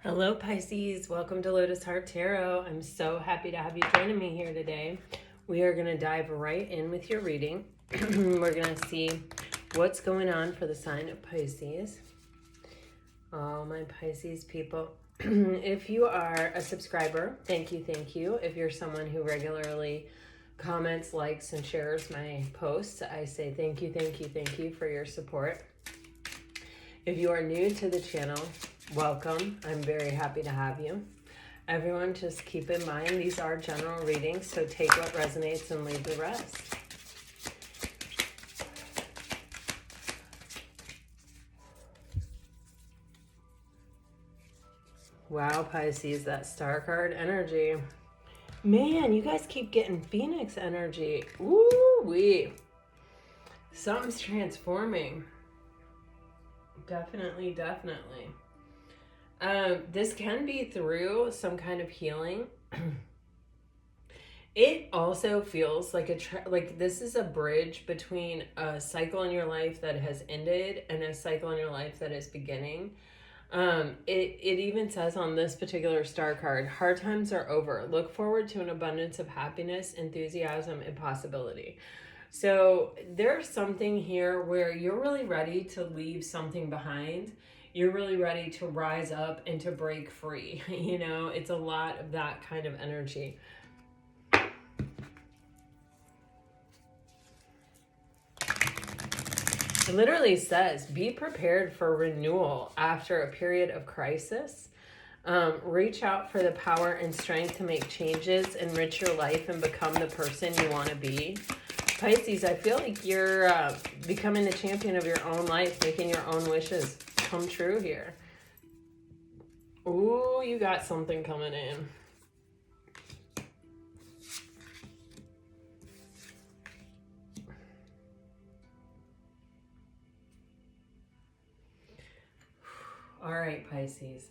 Hello Pisces, welcome to Lotus Heart Tarot. I'm so happy to have you joining me here today. We are going to dive right in with your reading. We're going to see what's going on for the sign of Pisces. All my Pisces people. If you are a subscriber, thank you, thank you. If you're someone who regularly comments, likes, and shares my posts, I say thank you, thank you, thank you for your support. If you are new to the channel, welcome. I'm very happy to have you. Everyone, just keep in mind these are general readings, so take what resonates and leave the rest. Wow, Pisces, that star card energy. Man, you guys keep getting Phoenix energy. Woo-wee. Something's transforming. Definitely, definitely. This can be through some kind of healing. It also feels like this is a bridge between a cycle in your life that has ended and a cycle in your life that is beginning. It even says on this particular star card, hard times are over. Look forward to an abundance of happiness, enthusiasm, and possibility. So there's something here where you're really ready to leave something behind. You're really ready to rise up and to break free. You know, it's a lot of that kind of energy. It literally says, be prepared for renewal after a period of crisis. Reach out for the power and strength to make changes, enrich your life, and become the person you want to be. Pisces, I feel like you're becoming the champion of your own life, making your own wishes come true here. Ooh, you got something coming in. All right, Pisces.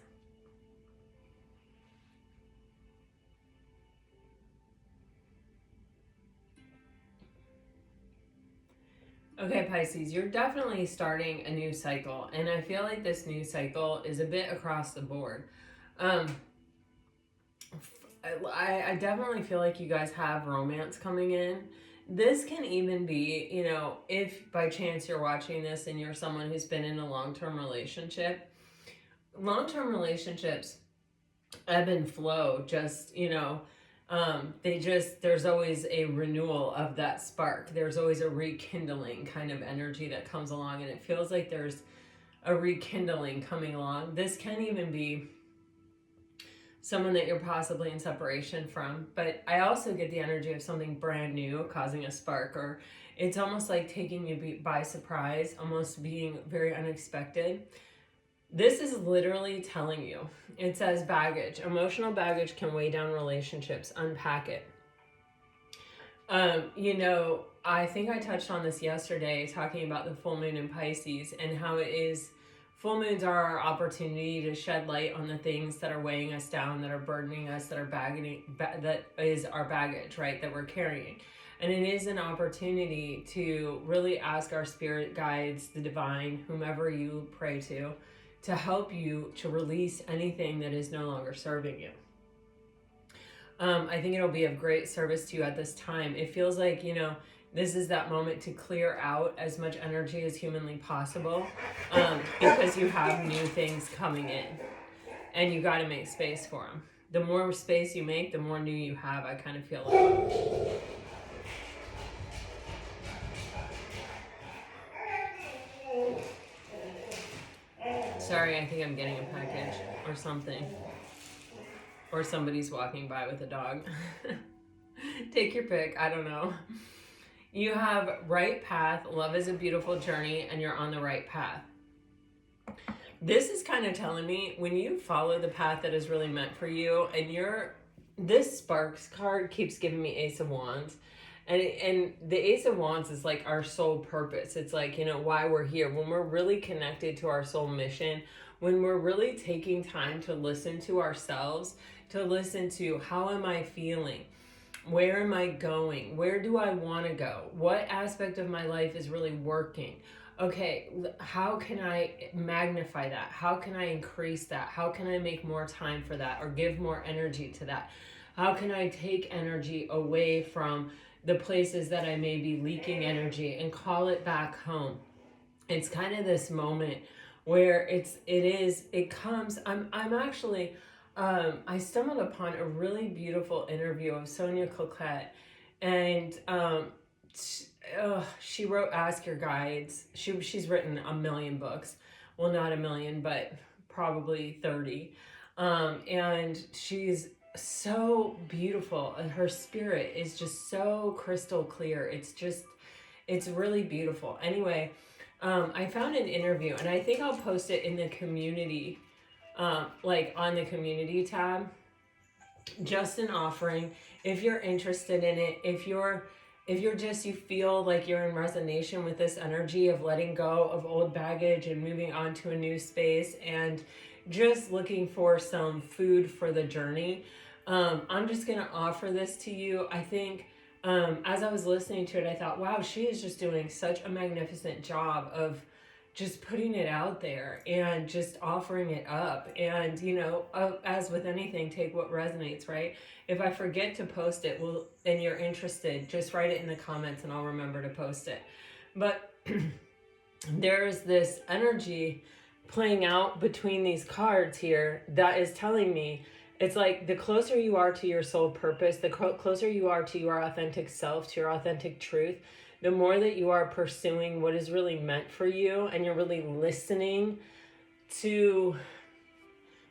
Okay, Pisces, you're definitely starting a new cycle, and I feel like this new cycle is a bit across the board. I definitely feel like you guys have romance coming in. This can even be, you know, if by chance you're watching this and you're someone who's been in a long-term relationship. Long-term relationships ebb and flow, just, you know, there's always a renewal of that spark. There's always a rekindling kind of energy that comes along, and it feels like there's a rekindling coming along. This can even be someone that you're possibly in separation from, but I also get the energy of something brand new causing a spark, or it's almost like taking you by surprise, almost being very unexpected. This is literally telling you, it says baggage. Emotional baggage can weigh down relationships. Unpack it. You know, I think I touched on this yesterday, talking about the full moon in Pisces and how it is, full moons are our opportunity to shed light on the things that are weighing us down, that are burdening us, that is our baggage, right, that we're carrying. And it is an opportunity to really ask our spirit guides, the divine, whomever you pray to help you to release anything that is no longer serving you. I think it'll be of great service to you at this time. It feels like, you know, this is that moment to clear out as much energy as humanly possible, because you have new things coming in and you got to make space for them. The more space you make, the more new you have, I kind of feel like. Sorry, I think I'm getting a package or something. Or somebody's walking by with a dog. Take your pick, I don't know. You have right path, love is a beautiful journey, and you're on the right path. This is kind of telling me when you follow the path that is really meant for you, and this Sparks card keeps giving me Ace of Wands. And the Ace of Wands is like our soul purpose. It's like, you know, why we're here. When we're really connected to our soul mission, when we're really taking time to listen to ourselves, to listen to how am I feeling? Where am I going? Where do I want to go? What aspect of my life is really working? okay, how can I magnify that? How can I increase that? How can I make more time for that or give more energy to that? How can I take energy away from the places that I may be leaking energy and call it back home? It's kind of this moment where it comes. I'm actually, I stumbled upon a really beautiful interview of Sonia Coquette, and she wrote Ask Your Guides. She's written a million books. Well, not a million, but probably 30. And she's so beautiful, and her spirit is just so crystal clear. It's really beautiful. Anyway, I found an interview, and I think I'll post it in the community, like on the community tab. Just an offering. If you're interested in it, if you feel like you're in resonation with this energy of letting go of old baggage and moving on to a new space, and just looking for some food for the journey, I'm just gonna offer this to you. I think as I was listening to it, I thought, wow, she is just doing such a magnificent job of just putting it out there and just offering it up. And, as with anything, take what resonates, right? If I forget to post it, and you're interested, just write it in the comments and I'll remember to post it. But there's this energy playing out between these cards here that is telling me, it's like the closer you are to your soul purpose, the closer you are to your authentic self, to your authentic truth, the more that you are pursuing what is really meant for you, and you're really listening to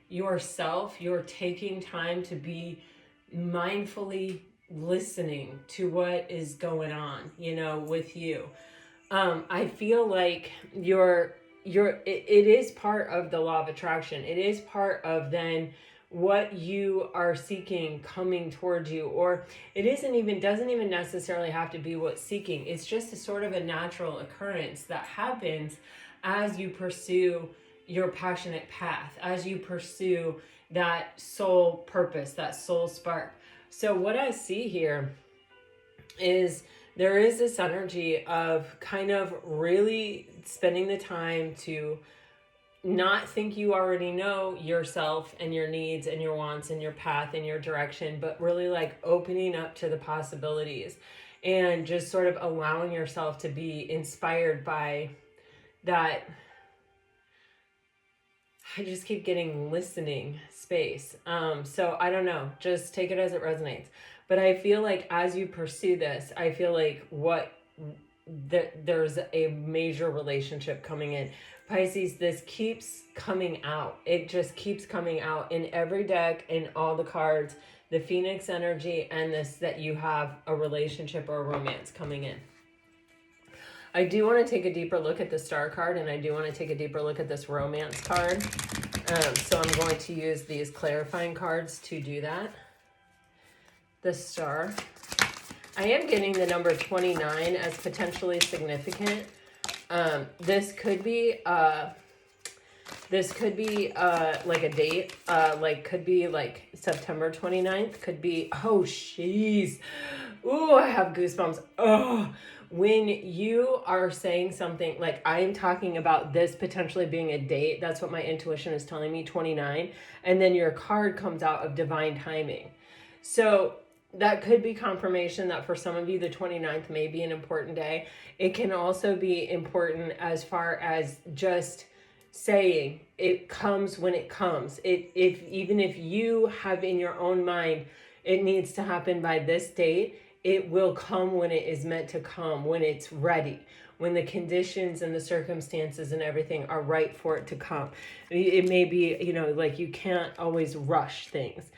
yourself. You're taking time to be mindfully listening to what is going on, with you. I feel like it is part of the law of attraction. It is part of then what you are seeking coming towards you, or doesn't even necessarily have to be what's seeking. It's just a sort of a natural occurrence that happens as you pursue your passionate path, as you pursue that soul purpose, that soul spark. So what I see here is there is this energy of kind of really spending the time to not think you already know yourself and your needs and your wants and your path and your direction, but really like opening up to the possibilities and just sort of allowing yourself to be inspired by that. I just keep getting listening space. So I don't know, just take it as it resonates. But I feel like as you pursue this, I feel like there's a major relationship coming in. Pisces, this keeps coming out. It just keeps coming out in every deck, in all the cards, the Phoenix energy, and this, that you have a relationship or a romance coming in. I do want to take a deeper look at the Star card, and I do want to take a deeper look at this romance card. So I'm going to use these clarifying cards to do that. The Star. I am getting the number 29 as potentially significant. This could be like a date, could be like September 29th, could be, oh, jeez. Ooh, I have goosebumps. Oh, when you are saying something, like I'm talking about this potentially being a date, that's what my intuition is telling me, 29, and then your card comes out of divine timing. So that could be confirmation that for some of you, the 29th may be an important day. It can also be important as far as just saying it comes when it comes. Even if you have in your own mind, it needs to happen by this date, it will come when it is meant to come, when it's ready, when the conditions and the circumstances and everything are right for it to come. It may be, like you can't always rush things.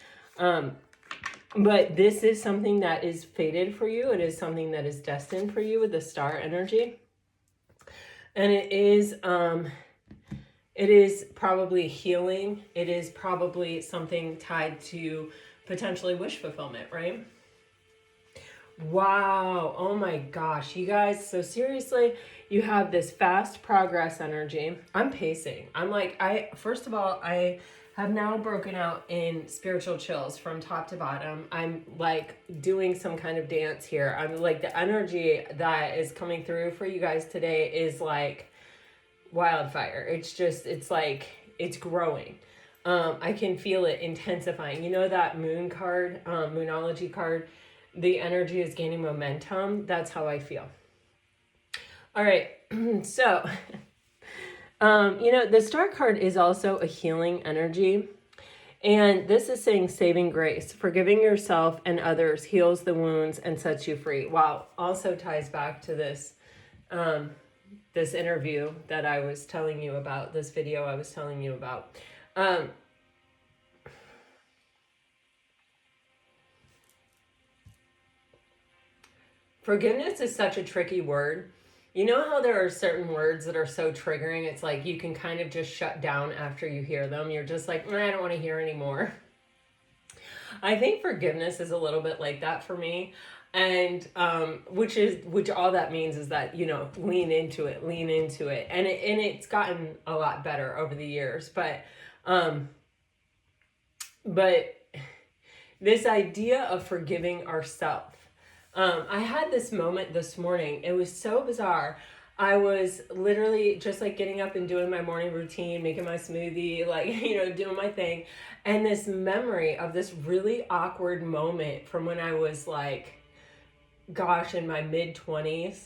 But this is something that is fated for you. It is something that is destined for you with the Star energy. And it is probably healing. It is probably something tied to potentially wish fulfillment, right? Wow. Oh my gosh, you guys. So seriously, you have this fast progress energy. I'm pacing. First of all, I have now broken out in spiritual chills from top to bottom. I'm like doing some kind of dance here. I'm like, the energy that is coming through for you guys today is like, wildfire. It's like, it's growing. I can feel it intensifying. You know that moon card, moonology card, the energy is gaining momentum. That's how I feel. All right. So, the star card is also a healing energy. And this is saying saving grace. Forgiving yourself and others heals the wounds and sets you free. Wow. Also ties back to this, this interview that I was telling you about, this video I was telling you about. Forgiveness is such a tricky word. You know how there are certain words that are so triggering, it's like you can kind of just shut down after you hear them. You're just like, I don't want to hear anymore. I think forgiveness is a little bit like that for me. And which all that means is that, lean into it. And it's gotten a lot better over the years. But this idea of forgiving ourselves. I had this moment this morning. It was so bizarre. I was literally just like getting up and doing my morning routine, making my smoothie, like, doing my thing. And this memory of this really awkward moment from when I was like, gosh, in my mid-20s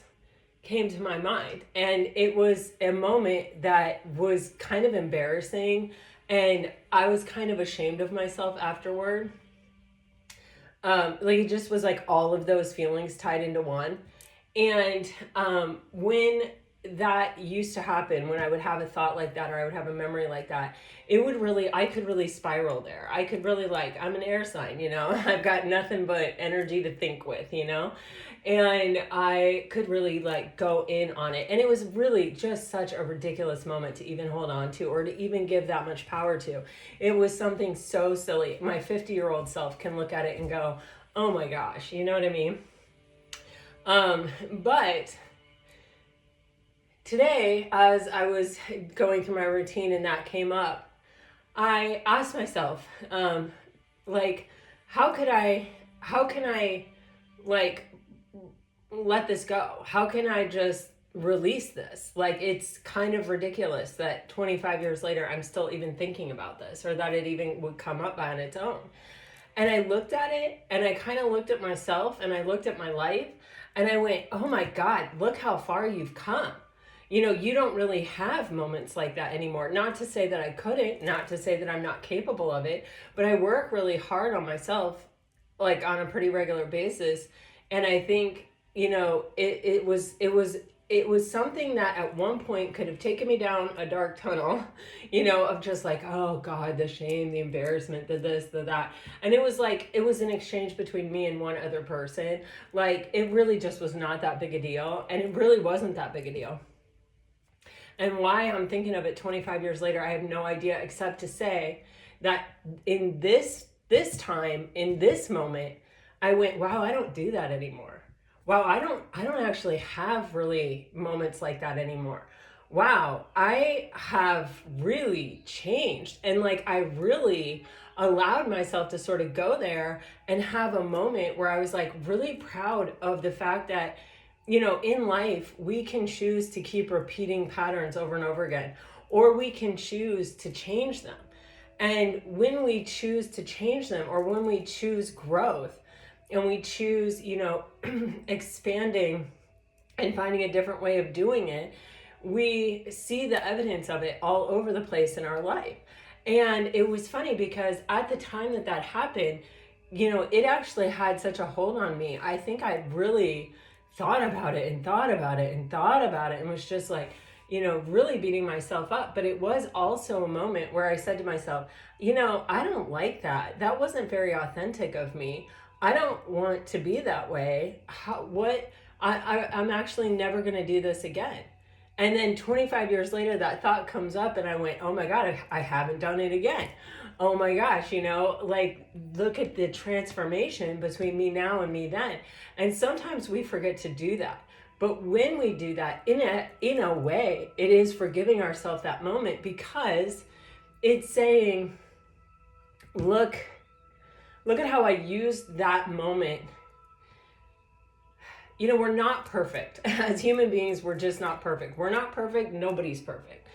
came to my mind. And it was a moment that was kind of embarrassing. And I was kind of ashamed of myself afterward. Like it just was like all of those feelings tied into one. And when that used to happen, when I would have a thought like that, or I would have a memory like that, I could really spiral there. I could really I'm an air sign, I've got nothing but energy to think with, and I could really go in on it. And it was really just such a ridiculous moment to even hold on to, or to even give that much power to. It was something so silly. My 50-year-old self can look at it and go, oh my gosh, you know what I mean? But today, as I was going through my routine and that came up, I asked myself, how can I let this go? How can I just release this? It's kind of ridiculous that 25 years later, I'm still even thinking about this, or that it even would come up on its own. And I looked at it, and I kind of looked at myself, and I looked at my life, and I went, oh my God, look how far you've come. You don't really have moments like that anymore. Not to say that I couldn't, not to say that I'm not capable of it, but I work really hard on myself, on a pretty regular basis. And I think, it was something that at one point could have taken me down a dark tunnel, of just oh God, the shame, the embarrassment, the this, the that. And it was an exchange between me and one other person. It really just was not that big a deal. And it really wasn't that big a deal. And why I'm thinking of it 25 years later, I have no idea, except to say that in this time, in this moment, I went, wow, I don't do that anymore. Wow, I don't actually have really moments like that anymore. Wow, I have really changed. And I really allowed myself to sort of go there and have a moment where I was really proud of the fact that, in life, we can choose to keep repeating patterns over and over again, or we can choose to change them. And when we choose to change them, or when we choose growth, and we choose, expanding and finding a different way of doing it, we see the evidence of it all over the place in our life. And it was funny because at the time that happened, it actually had such a hold on me. I think I really thought about it and was just really beating myself up. But it was also a moment where I said to myself, I don't like that. That wasn't very authentic of me. I don't want to be that way. I'm actually never going to do this again. And then 25 years later, that thought comes up and I went, oh my God, I haven't done it again. Oh my gosh, look at the transformation between me now and me then. And sometimes we forget to do that. But when we do that, in a way, it is forgiving ourselves that moment, because it's saying, look at how I used that moment, we're not perfect. As human beings, we're just not perfect. We're not perfect. Nobody's perfect.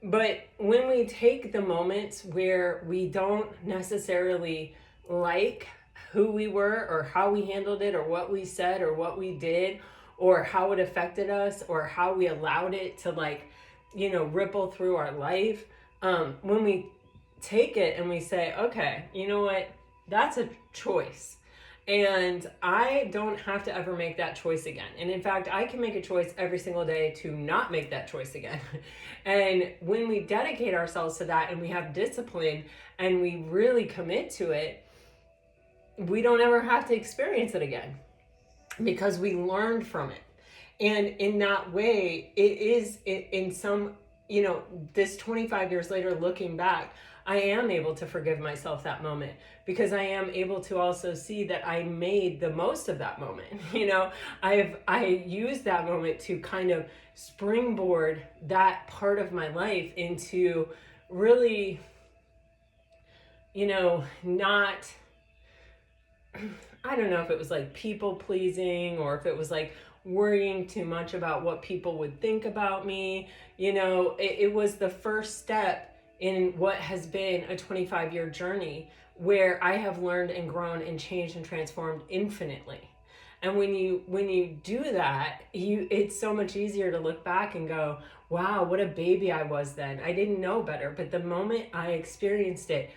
But when we take the moments where we don't necessarily like who we were or how we handled it or what we said or what we did or how it affected us or how we allowed it to ripple through our life, when we take it and we say, okay, you know what, that's a choice. And I don't have to ever make that choice again. And in fact, I can make a choice every single day to not make that choice again. And when we dedicate ourselves to that and we have discipline and we really commit to it, we don't ever have to experience it again because we learned from it. And in that way, it is in some, this 25 years later, looking back, I am able to forgive myself that moment because I am able to also see that I made the most of that moment. I used that moment to kind of springboard that part of my life into really, not, I don't know if it was like people pleasing or if it was like worrying too much about what people would think about me. It was the first step in what has been a 25-year journey where I have learned and grown and changed and transformed infinitely. And when you do that, it's so much easier to look back and go, wow, what a baby I was then. I didn't know better. But the moment I experienced it,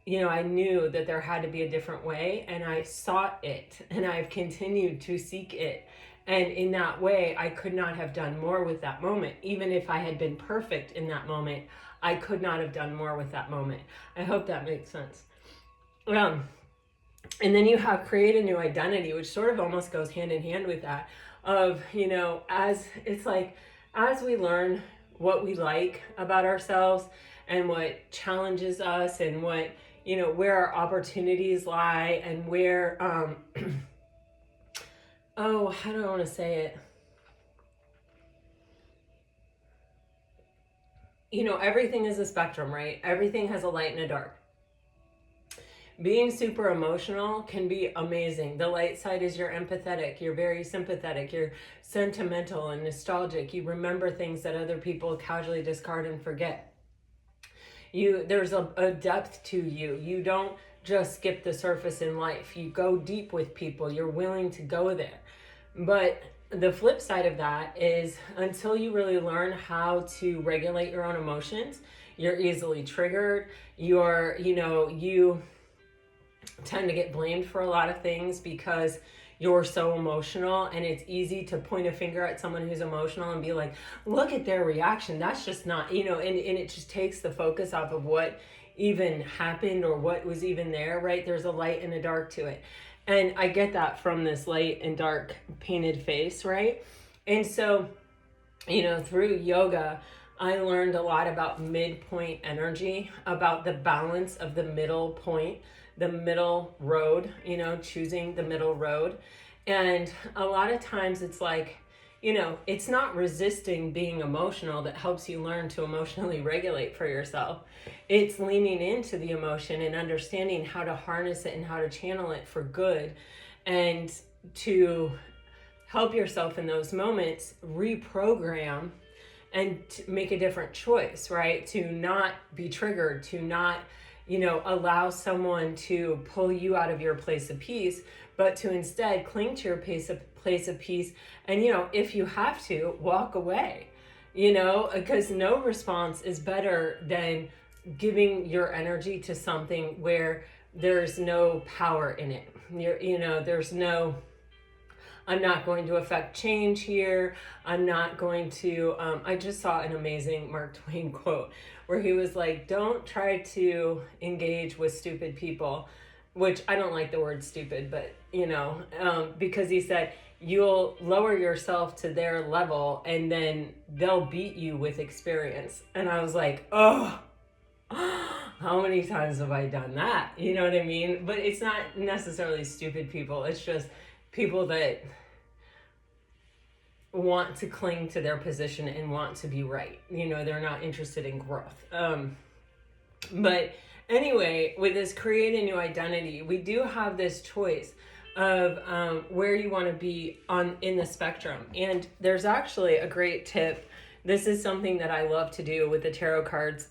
I knew that there had to be a different way, and I sought it, and I've continued to seek it. And in that way, I could not have done more with that moment. Even if I had been perfect in that moment, I could not have done more with that moment. I hope that makes sense. And then you have create a new identity, which sort of almost goes hand in hand with that of, as we learn what we like about ourselves and what challenges us and what, where our opportunities lie and where, how do I want to say it? Everything is a spectrum, right? Everything has a light and a dark. Being super emotional can be amazing. The light side is you're empathetic, you're very sympathetic, you're sentimental and nostalgic. You remember things that other people casually discard and forget. There's a depth to you. You don't just skip the surface in life. You go deep with people. You're willing to go there. But the flip side of that is until you really learn how to regulate your own emotions, you're easily triggered. You tend to get blamed for a lot of things because you're so emotional, and it's easy to point a finger at someone who's emotional and be like, look at their reaction. That's just not, and it just takes the focus off of what even happened or what was even there, right? There's a light and a dark to it. And I get that from this light and dark painted face, right? And so, through yoga, I learned a lot about midpoint energy, about the balance of the middle point, the middle road, choosing the middle road. And a lot of times it's like, it's not resisting being emotional that helps you learn to emotionally regulate for yourself. It's leaning into the emotion and understanding how to harness it and how to channel it for good, and to help yourself in those moments reprogram and to make a different choice, right? To not be triggered, to not, allow someone to pull you out of your place of peace, but to instead cling to your place of peace. And, if you have to, walk away, because no response is better than giving your energy to something where there's no power in it. There's no, I'm not going to affect change here. I'm not going to, I just saw an amazing Mark Twain quote where he was like, don't try to engage with stupid people, which I don't like the word stupid, but because he said, you'll lower yourself to their level and then they'll beat you with experience. And I was like, oh, how many times have I done that? You know what I mean? But it's not necessarily stupid people. It's just people that want to cling to their position and want to be right. They're not interested in growth. But anyway, with this create a new identity, we do have this choice of where you want to be in the spectrum. And there's actually a great tip. This is something that I love to do with the tarot cards.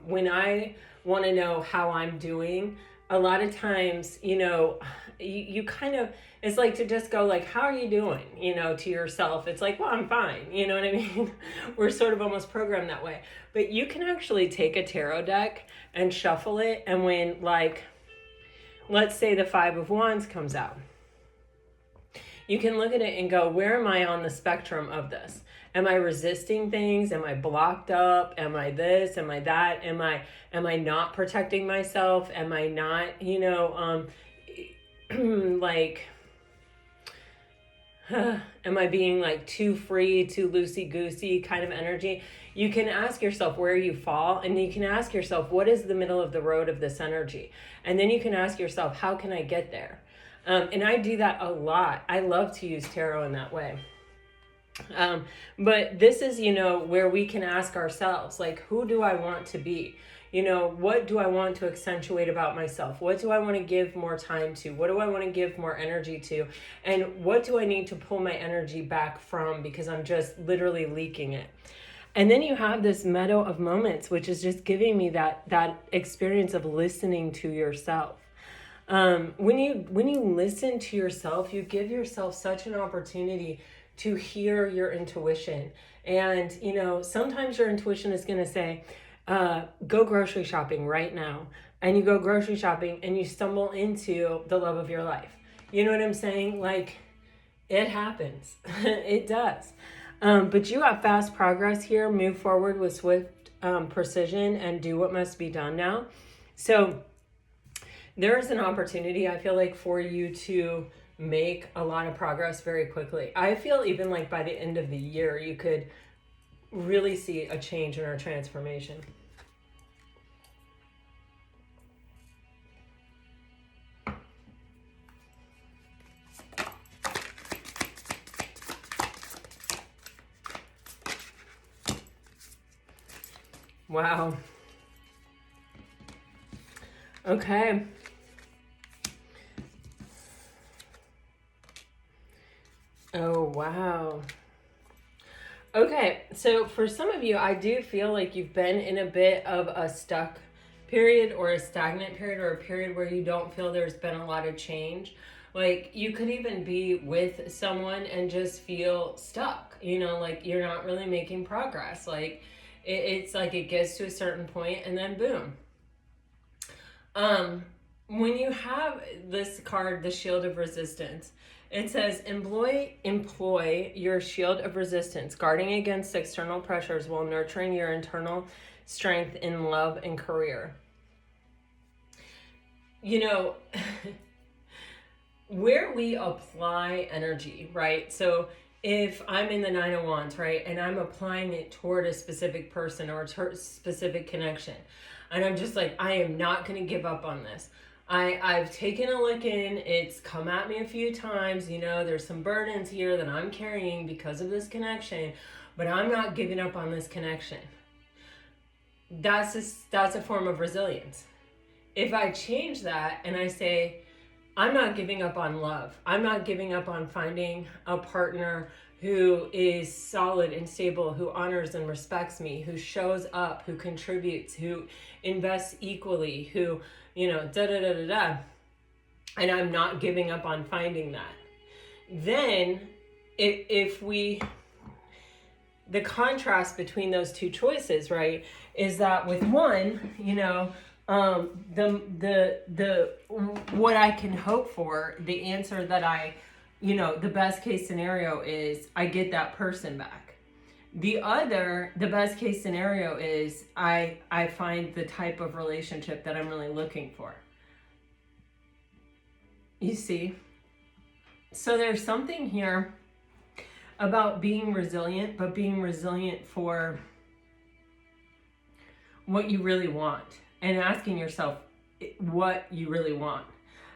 When I want to know how I'm doing, a lot of times, you kind of, it's like to just go like, how are you doing, to yourself. It's like, well, I'm fine. You know what I mean? We're sort of almost programmed that way. But you can actually take a tarot deck and shuffle it. And when, like, let's say the 5 of Wands comes out, you can look at it and go, where am I on the spectrum of this? Am I resisting things? Am I blocked up? Am I this? Am I that? Am I not protecting myself? Am I not, like, am I being like too free, too loosey-goosey kind of energy? You can ask yourself where you fall, and you can ask yourself, what is the middle of the road of this energy? And then you can ask yourself, how can I get there? And I do that a lot. I love to use tarot in that way. But this is, where we can ask ourselves, like, who do I want to be? What do I want to accentuate about myself? What do I want to give more time to? What do I want to give more energy to? And what do I need to pull my energy back from because I'm just literally leaking it? And then you have this meadow of moments, which is just giving me that experience of listening to yourself. When you listen to yourself, you give yourself such an opportunity to hear your intuition. And, sometimes your intuition is going to say, go grocery shopping right now. And you go grocery shopping and you stumble into the love of your life. You know what I'm saying? Like, it happens. It does. But you have fast progress here. Move forward with swift precision and do what must be done now. So there is an opportunity, I feel like, for you to make a lot of progress very quickly. I feel even like by the end of the year, you could really see a change in our transformation. Wow. Okay. Oh, wow. Okay, so for some of you, I do feel like you've been in a bit of a stuck period or a stagnant period or a period where you don't feel there's been a lot of change. Like, you could even be with someone and just feel stuck, like you're not really making progress. Like, it's like it gets to a certain point and then boom. When you have this card, the Shield of Resistance, it says, employ your shield of resistance, guarding against external pressures while nurturing your internal strength in love and career. Where we apply energy, right? So if I'm in the 9 of Wands, right, and I'm applying it toward a specific person or a specific connection, and I'm just like, I am not going to give up on this. I've taken a look in, it's come at me a few times, there's some burdens here that I'm carrying because of this connection, but I'm not giving up on this connection. That's a form of resilience. If I change that and I say, I'm not giving up on love, I'm not giving up on finding a partner who is solid and stable, who honors and respects me, who shows up, who contributes, who invests equally, who, and I'm not giving up on finding that. Then the contrast between those two choices, right, is that with one, what I can hope for, the answer that the best case scenario is I get that person back. The best case scenario is I find the type of relationship that I'm really looking for. You see? So there's something here about being resilient, but being resilient for what you really want and asking yourself what you really want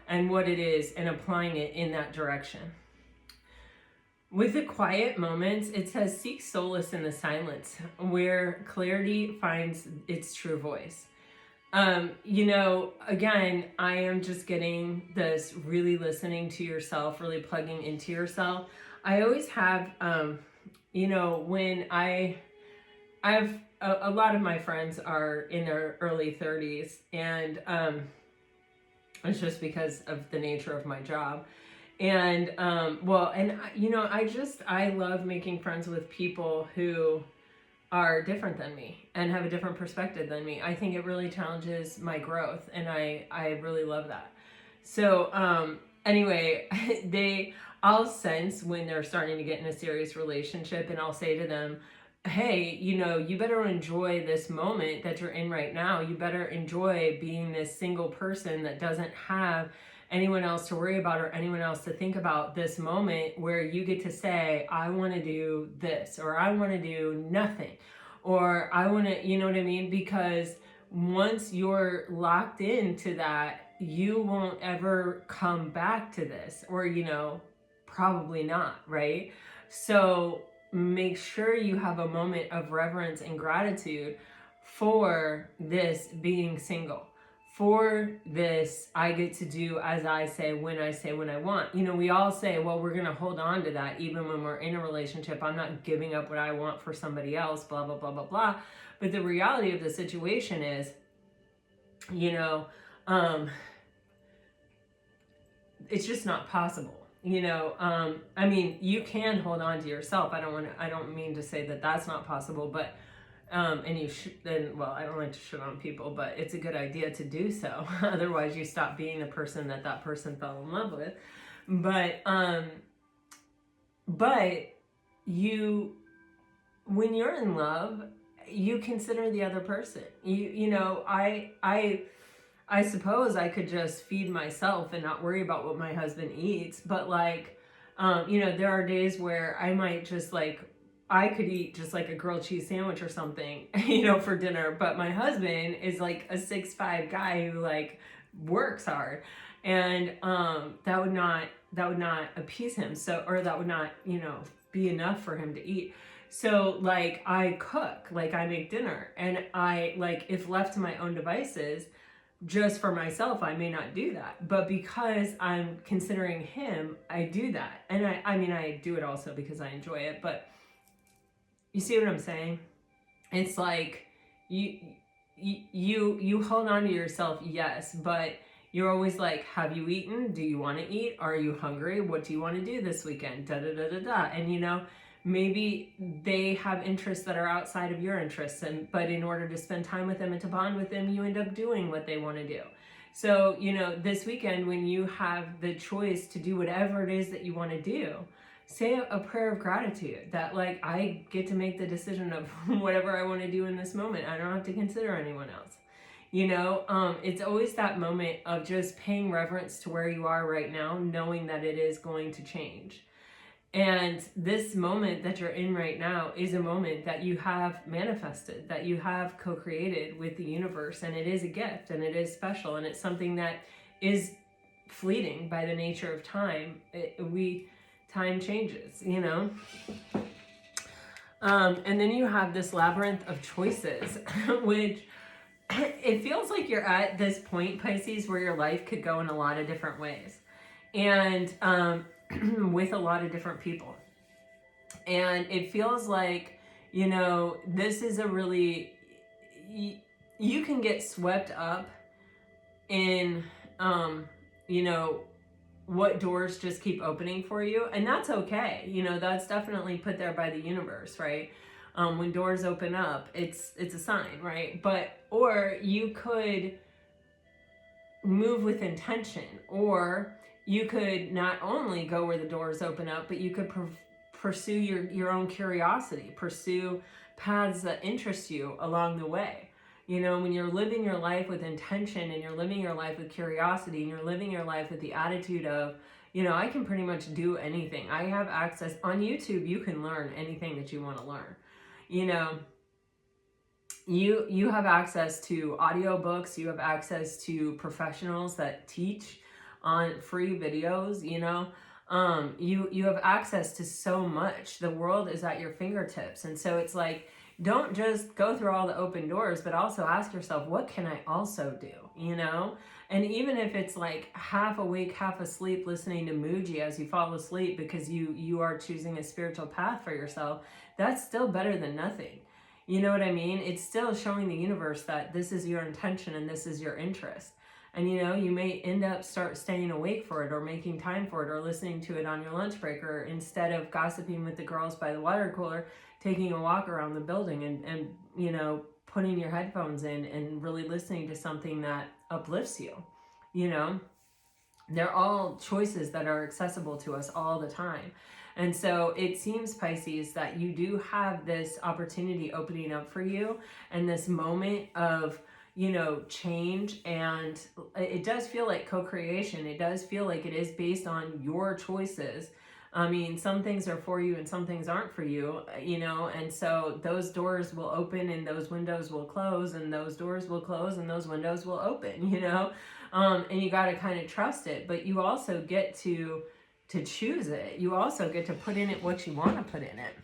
and what it is and applying it in that direction. With the quiet moments, it says, seek solace in the silence, where clarity finds its true voice. You know, again, I am just getting this really listening to yourself, really plugging into yourself. I always have, you know, when I've a lot of my friends are in their early 30s, and it's just because of the nature of my job. And well, and you know, I love making friends with people who are different than me and have a different perspective than me. I think it really challenges my growth, and I really love that. So anyway, I'll sense when they're starting to get in a serious relationship, and I'll say to them, hey, you know, you better enjoy this moment that you're in right now. You better enjoy being this single person that doesn't have anyone else to worry about or anyone else to think about, this moment where you get to say, I want to do this, or I want to do nothing, or I want to, you know what I mean? Because once you're locked into that, you won't ever come back to this, or, you know, probably not, right? So make sure you have a moment of reverence and gratitude for this being single, for this I get to do as I say, when I want. You know, we all say, well, we're going to hold on to that even when we're in a relationship. I'm not giving up what I want for somebody else, blah, blah, blah, blah, blah. But the reality of the situation is, you know, it's just not possible. You know, I mean, you can hold on to yourself. I don't mean to say that that's not possible, but, and you should, then, well, I don't like to shit on people, but it's a good idea to do so. Otherwise you stop being the person that person fell in love with. But you, when you're in love, you consider the other person. You know, I suppose I could just feed myself and not worry about what my husband eats. But like, you know, there are days where I might just like, I could eat just like a grilled cheese sandwich or something, you know, for dinner. But my husband is like a 6'5" guy who like works hard. And that would not appease him. So, or that would not, you know, be enough for him to eat. So like I cook, like I make dinner, and I like, if left to my own devices, just for myself, I may not do that. But because I'm considering him, I do that. And I mean, I do it also because I enjoy it. But you see what I'm saying? It's like you hold on to yourself, yes, but you're always like, have you eaten? Do you want to eat? Are you hungry? What do you want to do this weekend? Da da da da da. And you know, maybe they have interests that are outside of your interests, but in order to spend time with them and to bond with them, you end up doing what they want to do. So, you know, this weekend, when you have the choice to do whatever it is that you want to do, say a prayer of gratitude that like, I get to make the decision of whatever I want to do in this moment. I don't have to consider anyone else. You know, it's always that moment of just paying reverence to where you are right now, knowing that it is going to change. And this moment that you're in right now is a moment that you have manifested, that you have co-created with the universe. And it is a gift, and it is special, and it's something that is fleeting by the nature of time. Time changes, you know? And then you have this labyrinth of choices, which it feels like you're at this point, Pisces, where your life could go in a lot of different ways. And with a lot of different people. And it feels like, you know, this is a really, you can get swept up in, you know, what doors just keep opening for you. And that's okay. You know, that's definitely put there by the universe, right? When doors open up, it's a sign, right? Or you could move with intention, or you could not only go where the doors open up, but you could pursue your own curiosity, pursue paths that interest you along the way. You know, when you're living your life with intention, and you're living your life with curiosity, and you're living your life with the attitude of, you know, I can pretty much do anything. I have access on YouTube. You can learn anything that you want to learn. You know, you have access to audiobooks, you have access to professionals that teach on free videos, you know, you have access to so much. The world is at your fingertips. And so it's like, don't just go through all the open doors, but also ask yourself, what can I also do, you know? And even if it's like half awake, half asleep, listening to Muji as you fall asleep because you are choosing a spiritual path for yourself, that's still better than nothing. You know what I mean? It's still showing the universe that this is your intention and this is your interest. And you know, you may end up staying awake for it, or making time for it, or listening to it on your lunch break, or instead of gossiping with the girls by the water cooler, taking a walk around the building and you know, putting your headphones in and really listening to something that uplifts you. You know, they're all choices that are accessible to us all the time. And so it seems, Pisces, that you do have this opportunity opening up for you, and this moment of, you know, change. And it does feel like co-creation. It does feel like it is based on your choices. I mean, some things are for you and some things aren't for you, you know, and so those doors will open and those windows will close, and those doors will close and those windows will open, you know, and you got to kind of trust it. But you also get to choose it. You also get to put in it what you want to put in it.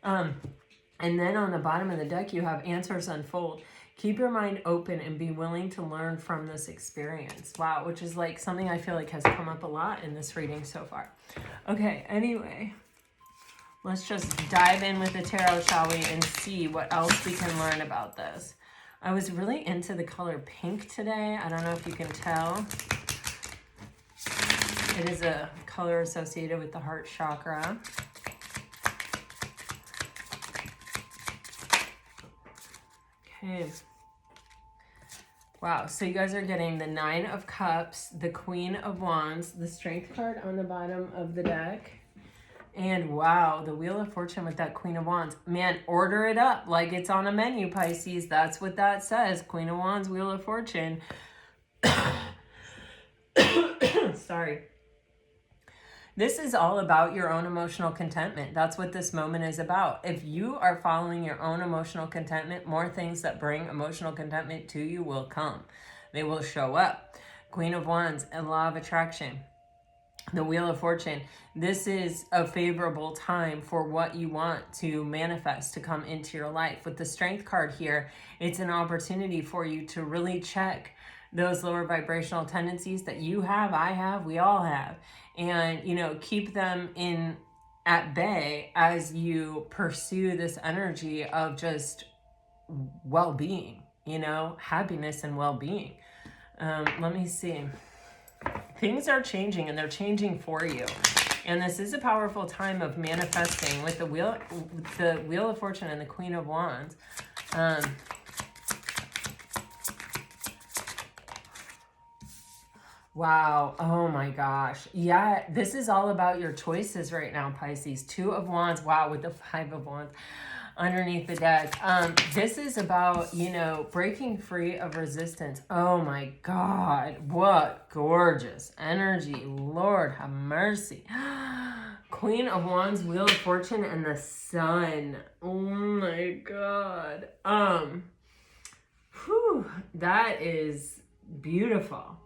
And then on the bottom of the deck, you have answers unfold. Keep your mind open and be willing to learn from this experience. Wow, which is like something I feel like has come up a lot in this reading so far. Okay, anyway, let's just dive in with the tarot, shall we, and see what else we can learn about this. I was really into the color pink today. I don't know if you can tell. It is a color associated with the heart chakra. Okay. Wow, so you guys are getting the 9 of Cups, the Queen of Wands, the Strength card on the bottom of the deck, and wow, the Wheel of Fortune with that Queen of Wands. Man, order it up like it's on a menu, Pisces. That's what that says. Queen of Wands, Wheel of Fortune. Sorry. This is all about your own emotional contentment. That's what this moment is about. If you are following your own emotional contentment, more things that bring emotional contentment to you will come. They will show up. Queen of Wands and Law of Attraction. The Wheel of Fortune. This is a favorable time for what you want to manifest to come into your life. With the Strength card here, it's an opportunity for you to really check those lower vibrational tendencies that you have, I have, we all have. And, you know, keep them at bay as you pursue this energy of just well-being, you know, happiness and well-being. Let me see. Things are changing, and they're changing for you. And this is a powerful time of manifesting with the Wheel of Fortune and the Queen of Wands. Wow. Oh my gosh. Yeah, this is all about your choices right now, Pisces. 2 of Wands. Wow, with the 5 of Wands underneath the deck. This is about, you know, breaking free of resistance. Oh my God. What gorgeous energy. Lord have mercy. Queen of Wands, Wheel of Fortune, and the Sun. Oh my God. That is beautiful.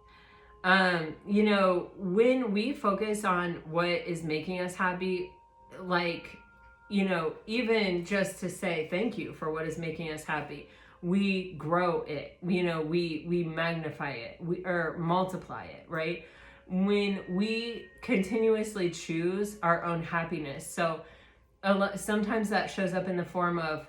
You know, when we focus on what is making us happy, like, you know, even just to say thank you for what is making us happy, we grow it, you know, we magnify it, or multiply it, right? When we continuously choose our own happiness. So sometimes that shows up in the form of,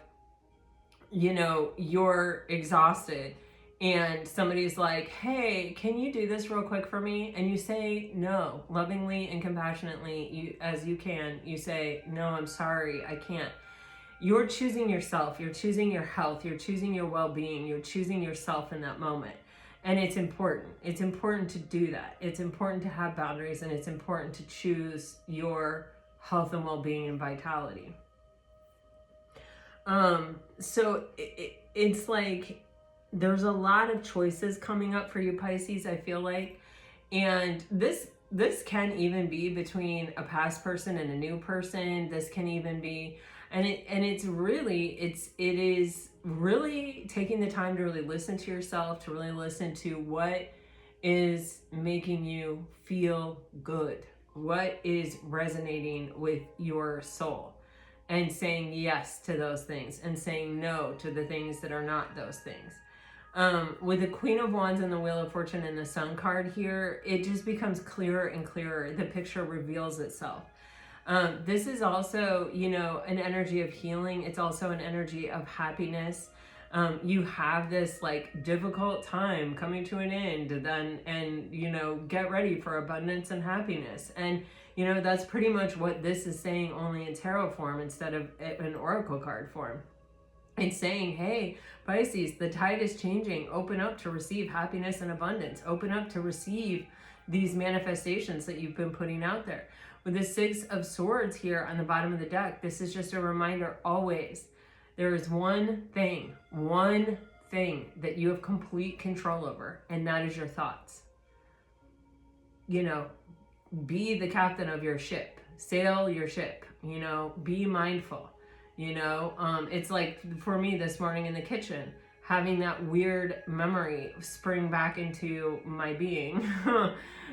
you know, you're exhausted and somebody's like, hey, can you do this real quick for me? And you say no, lovingly and compassionately, as you can. You say, no, I'm sorry, I can't. You're choosing yourself. You're choosing your health. You're choosing your well-being. You're choosing yourself in that moment. And it's important. It's important to do that. It's important to have boundaries, and it's important to choose your health and well-being and vitality. So it's like, there's a lot of choices coming up for you, Pisces, I feel like. And this can even be between a past person and a new person. This can even be, and it is really taking the time to really listen to yourself, to really listen to what is making you feel good, what is resonating with your soul. and saying yes to those things and saying no to the things that are not those things. With the Queen of Wands and the Wheel of Fortune and the Sun card here, it just becomes clearer and clearer. The picture reveals itself. This is also, you know, an energy of healing. It's also an energy of happiness. You have this like difficult time coming to an end, and you know, get ready for abundance and happiness. And you know, that's pretty much what this is saying, only in tarot form instead of an oracle card form. It's saying, hey, Pisces, the tide is changing. Open up to receive happiness and abundance. Open up to receive these manifestations that you've been putting out there. With the Six of Swords here on the bottom of the deck, this is just a reminder always, there is one thing that you have complete control over, and that is your thoughts. You know, be the captain of your ship, sail your ship, you know, be mindful, you know. It's like for me this morning in the kitchen, having that weird memory spring back into my being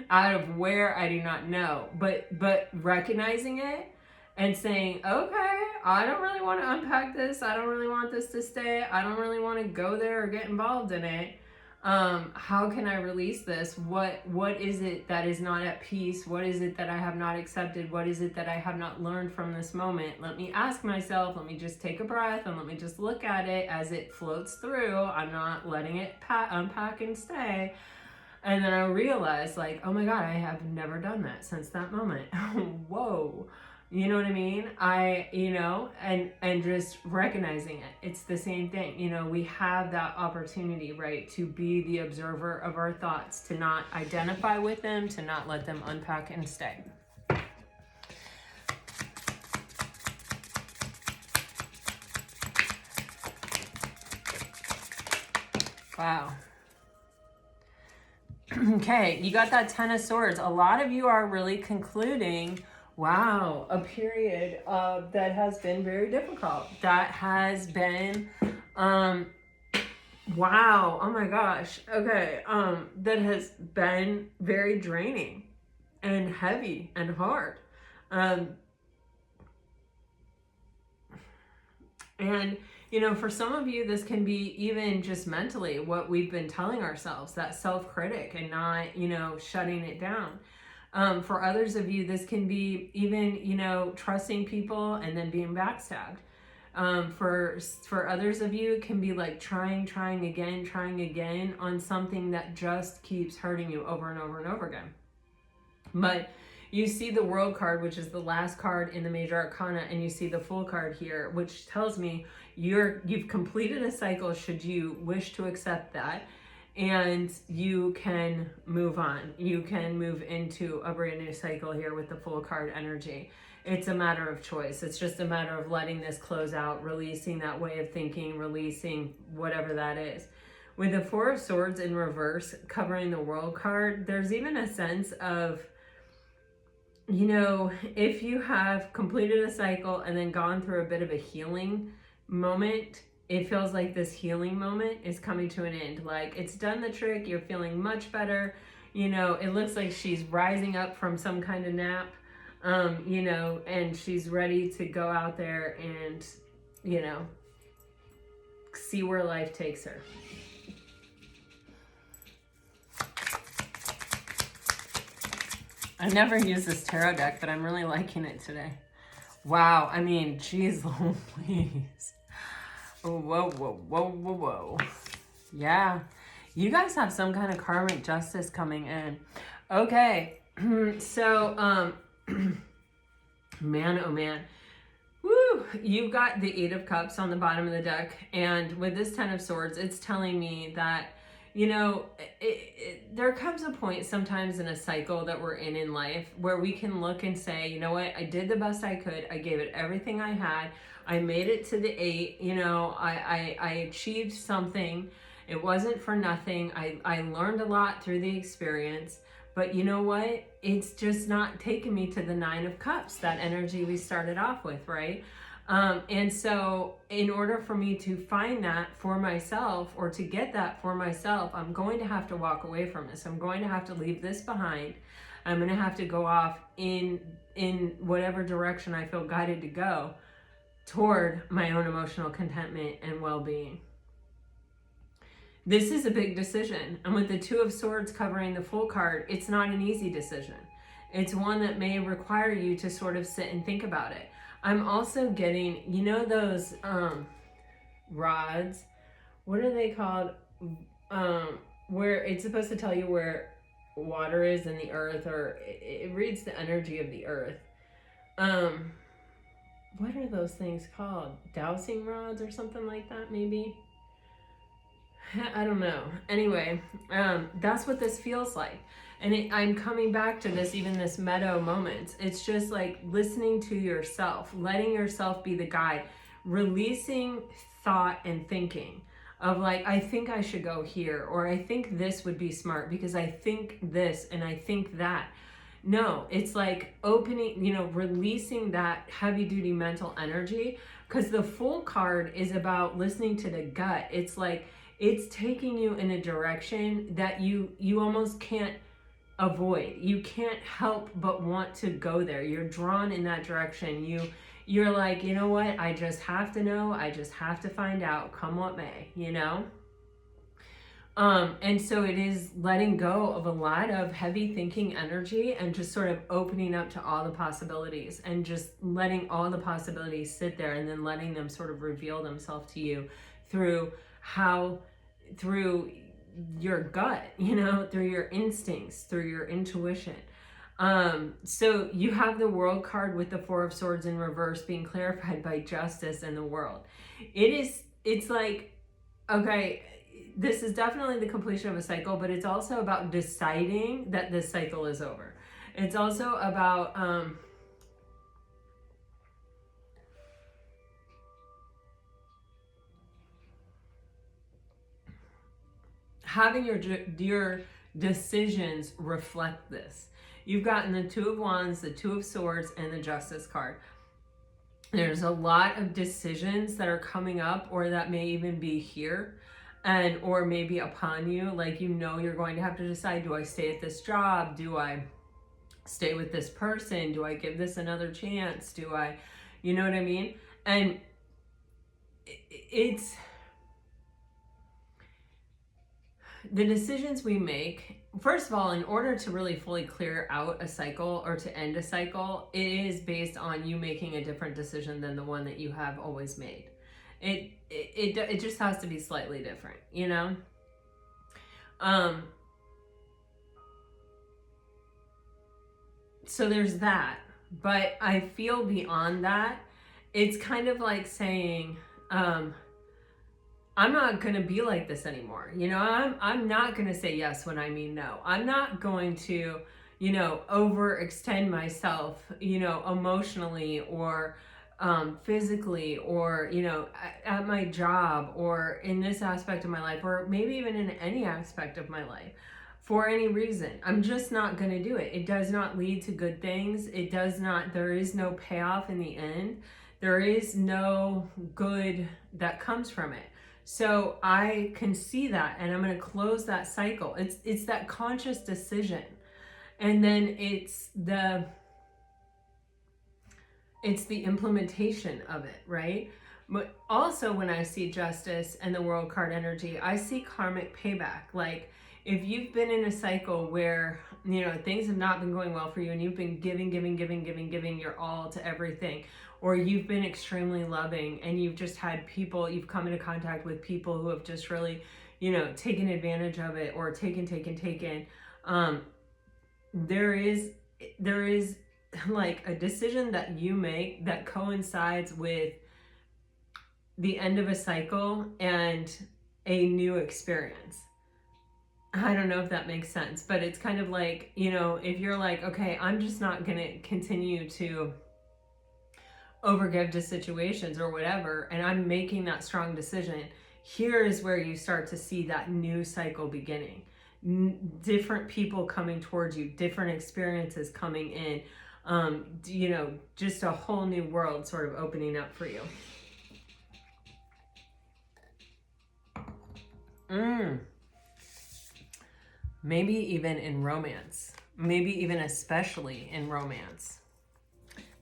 out of where I do not know, but recognizing it and saying, okay, I don't really want to unpack this. I don't really want this to stay. I don't really want to go there or get involved in it. How can I release this? What is it that is not at peace? What is it that I have not accepted? What is it that I have not learned from this moment? Let me ask myself, let me just take a breath and let me just look at it as it floats through. I'm not letting it unpack and stay. And then I realized, like, oh my God, I have never done that since that moment. Whoa. You know what I mean? You know, and just recognizing it. It's the same thing. You know, we have that opportunity, right, to be the observer of our thoughts, to not identify with them, to not let them unpack and stay. Wow. Okay, you got that Ten of Swords. A lot of you are really concluding, wow, a period that has been very difficult. That has been, wow, oh my gosh, okay, that has been very draining and heavy and hard. And, you know, for some of you, this can be even just mentally what we've been telling ourselves, that self-critic, and not, you know, shutting it down. For others of you, this can be even, you know, trusting people and then being backstabbed. For others of you, it can be like trying again on something that just keeps hurting you over and over and over again. But you see the World card, which is the last card in the Major Arcana, and you see the Fool card here, which tells me you've completed a cycle should you wish to accept that. And you can move on. You can move into a brand new cycle here with the Fool card energy. It's a matter of choice. It's just a matter of letting this close out, releasing that way of thinking, releasing whatever that is. With the Four of Swords in reverse covering the World card, there's even a sense of, you know, if you have completed a cycle and then gone through a bit of a healing moment, it feels like this healing moment is coming to an end. Like it's done the trick. You're feeling much better. You know, it looks like she's rising up from some kind of nap, you know, and she's ready to go out there and, you know, see where life takes her. I never use this tarot deck, but I'm really liking it today. Wow. I mean, geez Louise. Whoa. Yeah. You guys have some kind of karmic justice coming in. Okay. So, man, oh man. Woo! You've got the Eight of Cups on the bottom of the deck. And with this Ten of Swords, it's telling me that, you know, there comes a point sometimes in a cycle that we're in life where we can look and say, you know what, I did the best I could. I gave it everything I had. I made it to the 8, you know, I achieved something. It wasn't for nothing. I learned a lot through the experience, but you know what? It's just not taking me to the 9 of Cups, that energy we started off with, right? And so in order for me to find that for myself, or to get that for myself, I'm going to have to walk away from this. I'm going to have to leave this behind. I'm going to have to go off in whatever direction I feel guided to go. toward my own emotional contentment and well-being. This is a big decision. And with the Two of Swords covering the Fool card, it's not an easy decision. It's one that may require you to sort of sit and think about it. I'm also getting, you know, those rods, what are they called? Where it's supposed to tell you where water is in the earth, or it reads the energy of the earth. What are those things called? Dowsing rods or something like that, maybe? I don't know. Anyway, that's what this feels like. And I'm coming back to this, even this meadow moment. It's just like listening to yourself, letting yourself be the guide, releasing thought and thinking of like, I think I should go here, or I think this would be smart because I think this and I think that. No, it's like opening, you know, releasing that heavy duty mental energy, because the Fool card is about listening to the gut. It's like, it's taking you in a direction that you almost can't avoid. You can't help but want to go there. You're drawn in that direction. You're like, you know what? I just have to know. I just have to find out, come what may, you know? And so it is letting go of a lot of heavy thinking energy and just sort of opening up to all the possibilities and just letting all the possibilities sit there and then letting them sort of reveal themselves to you through your gut, you know, through your instincts, through your intuition. So you have the World card with the Four of Swords in reverse being clarified by justice in the world. It's like, okay, this is definitely the completion of a cycle, but it's also about deciding that this cycle is over. It's also about having your decisions reflect this. You've gotten the Two of Wands, the Two of Swords, and the Justice card. There's a lot of decisions that are coming up, or that may even be here, and or maybe upon you. Like, you know, you're going to have to decide, do I stay at this job? Do I stay with this person? Do I give this another chance? Do I, you know what I mean? And it's the decisions we make. First of all, in order to really fully clear out a cycle or to end a cycle, it is based on you making a different decision than the one that you have always made. It just has to be slightly different, you know? So there's that. But I feel beyond that, it's kind of like saying, I'm not going to be like this anymore. You know, I'm not going to say yes when I mean no. I'm not going to, you know, overextend myself, you know, emotionally or physically, or, you know, at my job, or in this aspect of my life, or maybe even in any aspect of my life, for any reason. I'm just not going to do it. It does not lead to good things. It does not, there is no payoff in the end. There is no good that comes from it. So I can see that, and I'm going to close that cycle. It's that conscious decision. And then it's the implementation of it, right? But also when I see justice and the World card energy, I see karmic payback. Like, if you've been in a cycle where, you know, things have not been going well for you, and you've been giving your all to everything, or you've been extremely loving, and you've just had people, you've come into contact with people who have just really, you know, taken advantage of it, or taken. There is like a decision that you make that coincides with the end of a cycle and a new experience. I don't know if that makes sense, but it's kind of like, you know, if you're like, okay, I'm just not going to continue to overgive to situations or whatever, and I'm making that strong decision, here is where you start to see that new cycle beginning. Different people coming towards you, different experiences coming in, you know, just a whole new world sort of opening up for you. Maybe even in romance, maybe even especially in romance.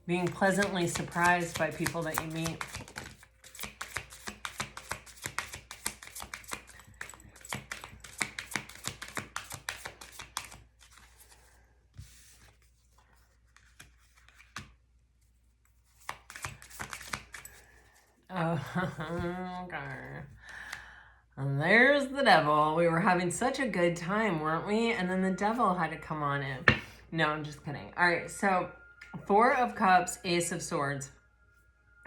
being pleasantly surprised by people that you meet. Oh, okay. And there's the devil. We were having such a good time, weren't we? And then the devil had to come on in. No, I'm just kidding. All right, so Four of Cups, Ace of Swords.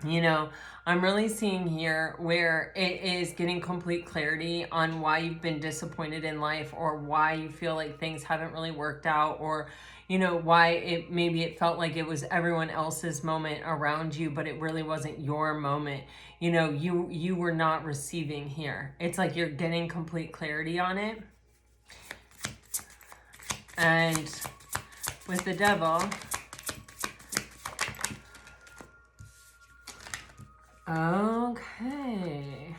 You know, I'm really seeing here where it is getting complete clarity on why you've been disappointed in life, or why you feel like things haven't really worked out, or you know, why maybe it felt like it was everyone else's moment around you, but it really wasn't your moment. You know, you were not receiving here. It's like you're getting complete clarity on it. And with the devil, okay.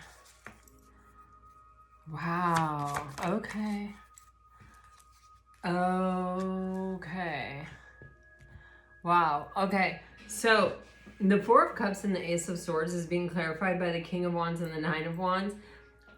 Wow. Okay. Okay. Wow. Okay. So the Four of Cups and the Ace of Swords is being clarified by the King of Wands and the Nine of Wands.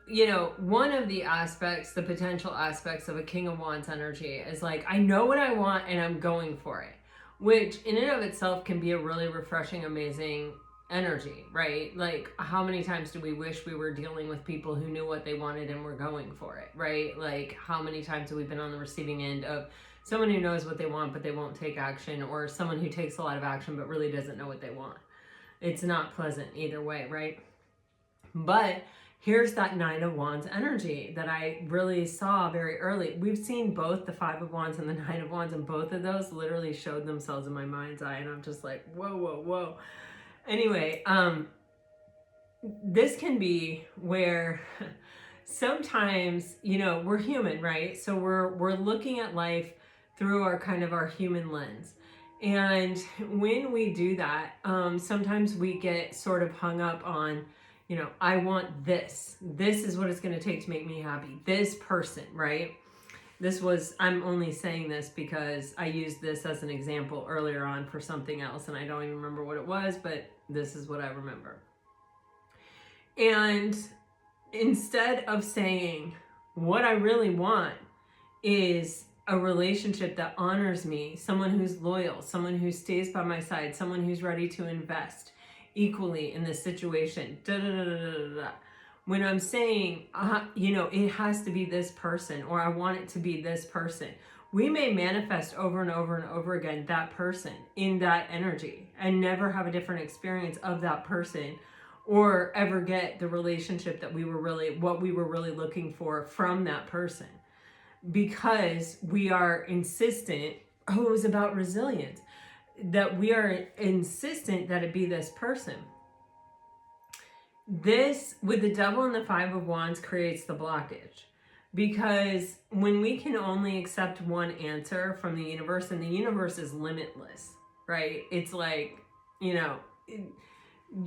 You know, one of the aspects, the potential aspects of a King of Wands energy is like, I know what I want and I'm going for it, which in and of itself can be a really refreshing, amazing energy, right? Like, how many times do we wish we were dealing with people who knew what they wanted and were going for it, right? Like, how many times have we been on the receiving end of someone who knows what they want but they won't take action, or someone who takes a lot of action but really doesn't know what they want? It's not pleasant either way, right? But here's that Nine of Wands energy that I really saw very early. We've seen both the Five of Wands and the Nine of Wands, and both of those literally showed themselves in my mind's eye, and I'm just like, whoa, whoa, whoa. Anyway, this can be where sometimes, you know, we're human, right? So we're looking at life through our kind of our human lens. And when we do that, sometimes we get sort of hung up on, you know, I want this. This is what it's going to take to make me happy. This person, right? I'm only saying this because I used this as an example earlier on for something else, and I don't even remember what it was, but this is what I remember. And instead of saying, what I really want is a relationship that honors me, someone who's loyal, someone who stays by my side, someone who's ready to invest equally in this situation, when I'm saying, you know, it has to be this person, or I want it to be this person, we may manifest over and over and over again that person in that energy and never have a different experience of that person, or ever get the relationship that what we were really looking for from that person, because we are insistent. Oh, it was about resilience, that we are insistent that it be this person. This, with the devil and the Five of Wands, creates the blockage, because when we can only accept one answer from the universe, and the universe is limitless, right? It's like, you know,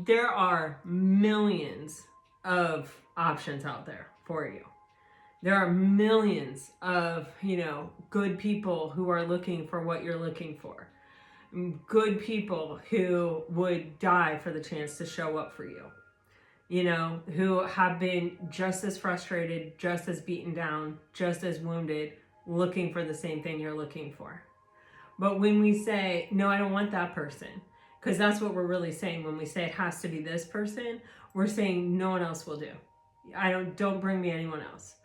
there are millions of options out there for you. There are millions of, you know, good people who are looking for what you're looking for. Good people who would die for the chance to show up for you. You know, who have been just as frustrated, just as beaten down, just as wounded, looking for the same thing you're looking for. But when we say, no, I don't want that person, because that's what we're really saying when we say it has to be this person, we're saying no one else will do. Don't bring me anyone else.